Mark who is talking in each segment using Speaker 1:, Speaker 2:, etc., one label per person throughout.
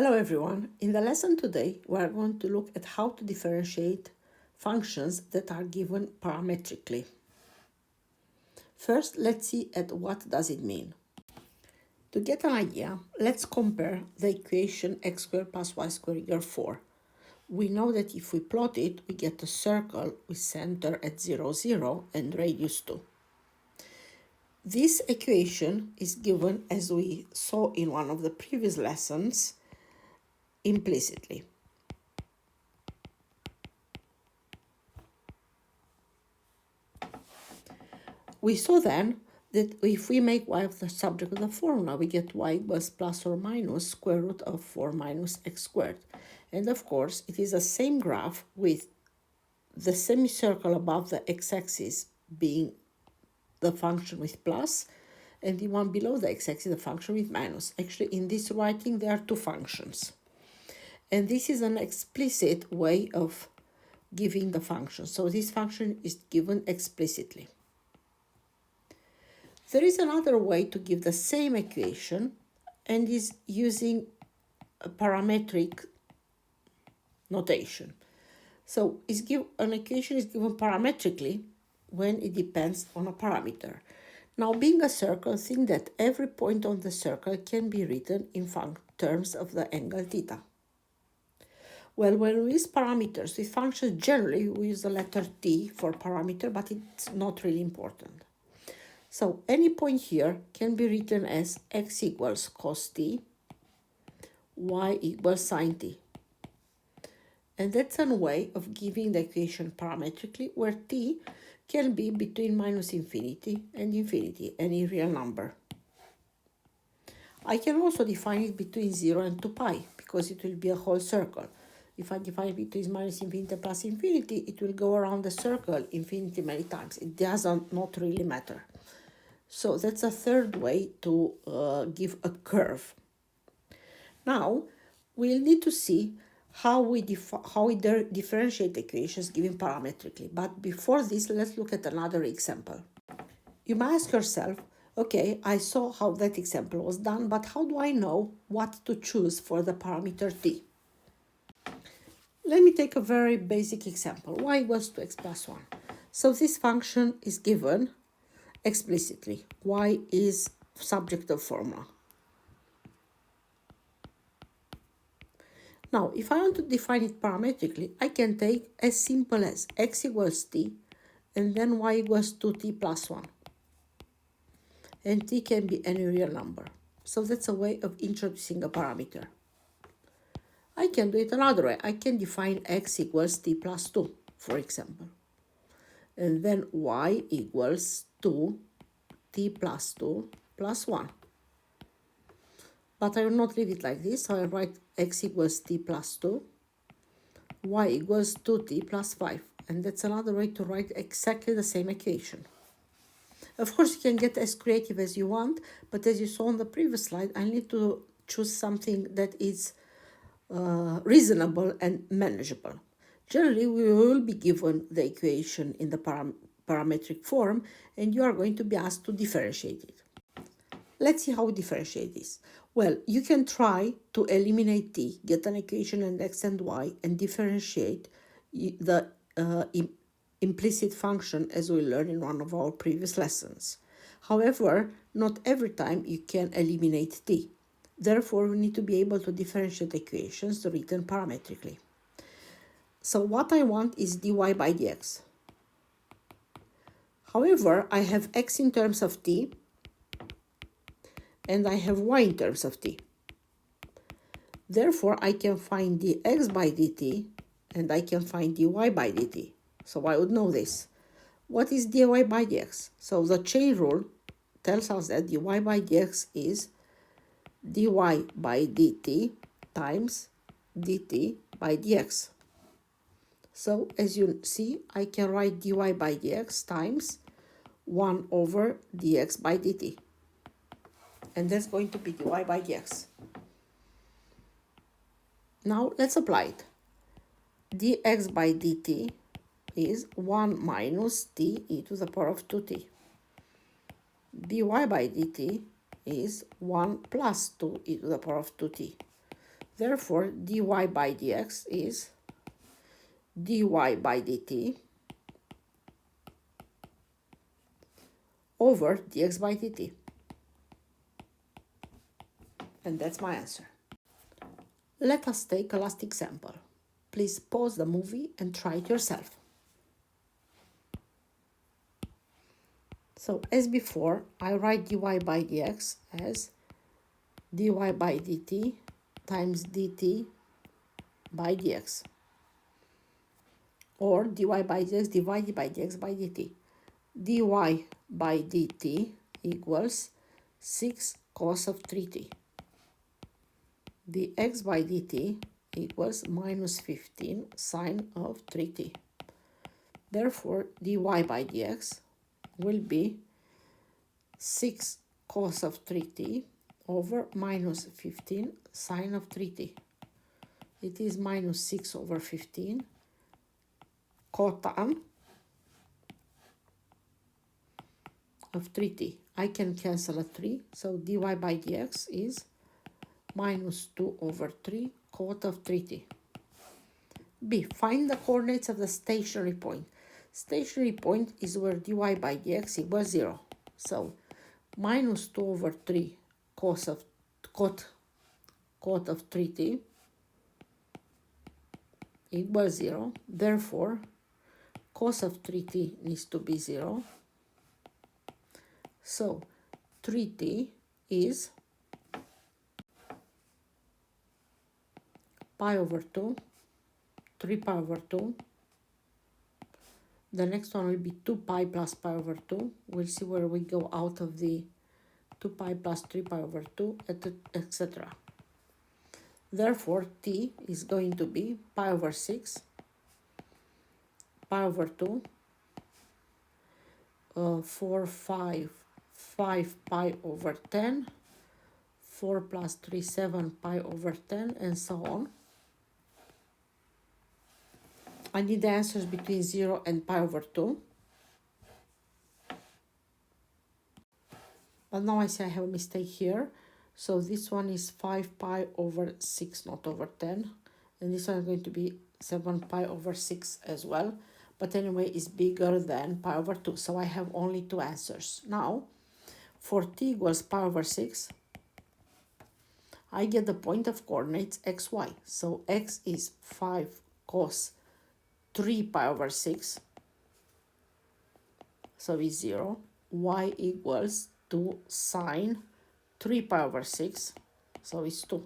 Speaker 1: Hello everyone. In the lesson today, we are going to look at how to differentiate functions that are given parametrically. First, let's see at what does it mean. To get an idea, let's compare the equation x squared plus y squared equals 4. We know that if we plot it, we get a circle with center at 0, 0 and radius 2. This equation is given, as we saw in one of the previous lessons, implicitly. We saw then that if we make y the subject of the formula, we get y equals plus or minus square root of 4 minus x squared. And of course, it is the same graph with the semicircle above the x-axis being the function with plus, and the one below the x-axis the function with minus. Actually, in this writing, there are two functions. And this is an explicit way of giving the function. So this function is given explicitly. There is another way to give the same equation and is using a parametric notation. So an equation is given parametrically when it depends on a parameter. Now, being a circle, think that every point on the circle can be written in terms of the angle theta. Well, when we use parameters with functions, generally we use the letter t for parameter, but it's not really important. So any point here can be written as x equals cos t, y equals sine t. And that's a way of giving the equation parametrically, where t can be between minus infinity and infinity, any real number. I can also define it between 0 and 2 pi, because it will be a whole circle. If I define it between minus infinity and plus infinity, it will go around the circle infinity many times. It does not really matter. So that's a third way to give a curve. Now, we'll need to see how we differentiate equations given parametrically. But before this, let's look at another example. You might ask yourself, okay, I saw how that example was done, but how do I know what to choose for the parameter t? Let me take a very basic example. Y equals 2x plus 1. So this function is given explicitly. Y is subject of formula. Now, if I want to define it parametrically, I can take as simple as x equals t and then y equals 2t plus 1. And t can be any real number. So that's a way of introducing a parameter. I can do it another way. I can define x equals t plus 2, for example. And then y equals 2 t plus 2 plus 1. But I will not leave it like this, so I write x equals t plus 2, y equals 2t plus 5. And that's another way to write exactly the same equation. Of course, you can get as creative as you want, but as you saw on the previous slide, I need to choose something that is reasonable and manageable. Generally, we will be given the equation in the parametric form, and you are going to be asked to differentiate it. Let's see how we differentiate this. Well, you can try to eliminate t, get an equation in x and y, and differentiate the implicit function as we learned in one of our previous lessons. However, not every time you can eliminate t. Therefore, we need to be able to differentiate equations written parametrically. So what I want is dy by dx. However, I have x in terms of t, and I have y in terms of t. Therefore, I can find dx by dt, and I can find dy by dt. So I would know this. What is dy by dx? So the chain rule tells us that dy by dx is dy by dt times dt by dx. So as you see, I can write dy by dx times 1 over dx by dt. And that's going to be dy by dx. Now let's apply it. dx by dt is 1 minus t e to the power of 2t. dy by dt is 1 plus 2 e to the power of 2t. Therefore, dy by dx is dy by dt over dx by dt. And that's my answer. Let us take a last example. Please pause the movie and try it yourself. So as before, I write dy by dx as dy by dt times dt by dx, or dy by dx divided by dx by dt. Dy by dt equals 6 cos of 3t. Dx by dt equals minus 15 sine of 3t. Therefore, dy by dx will be 6 cos of 3t over minus 15 sine of 3t. It is minus 6 over 15 cotan of 3t. I can cancel a 3, so dy by dx is minus 2 over 3 cot of 3t. B. Find the coordinates of the stationary point. Stationary point is where dy by dx equals 0. So minus 2 over 3 cot of 3t equals 0. Therefore, cos of 3t needs to be 0. So 3t is pi over 2, 3 pi over 2. The next one will be 2 pi plus pi over 2. We'll see where we go out of the 2 pi plus 3 pi over 2, etc. Therefore, t is going to be pi over 6, pi over 2, 4, 5 pi over 10, 4 plus 3, 7 pi over 10, and so on. I need the answers between 0 and pi over 2. But now I see I have a mistake here. So this one is 5 pi over 6, not over 10. And this one is going to be 7 pi over 6 as well. But anyway, it's bigger than pi over 2. So I have only two answers. Now, for t equals pi over 6, I get the point of coordinates xy. So x is 5 cos 3 pi over 6. So it's 0. Y equals 2 sine 3 pi over 6. So it's 2.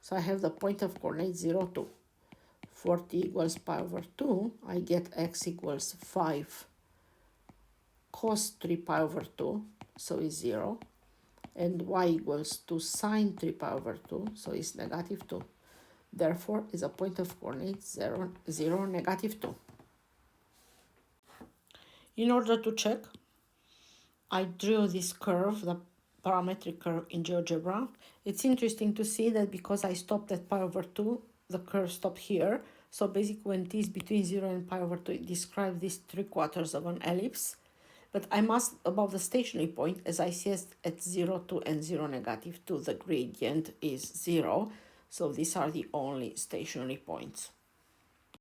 Speaker 1: So I have the point of coordinates 0, 2. For t equals pi over 2, I get x equals 5 cos 3 pi over 2, so it's 0. And y equals 2 sine 3 pi over 2, so it's negative 2. Therefore, is a point of coordinates 0, 0, negative 2. In order to check, I drew this curve, the parametric curve in GeoGebra. It's interesting to see that because I stopped at pi over 2, the curve stopped here. So basically when t is between 0 and pi over 2, it describes this 3/4 of an ellipse. But I must, above the stationary point, as I see at 0, 2 and 0, negative 2, the gradient is 0. So these are the only stationary points.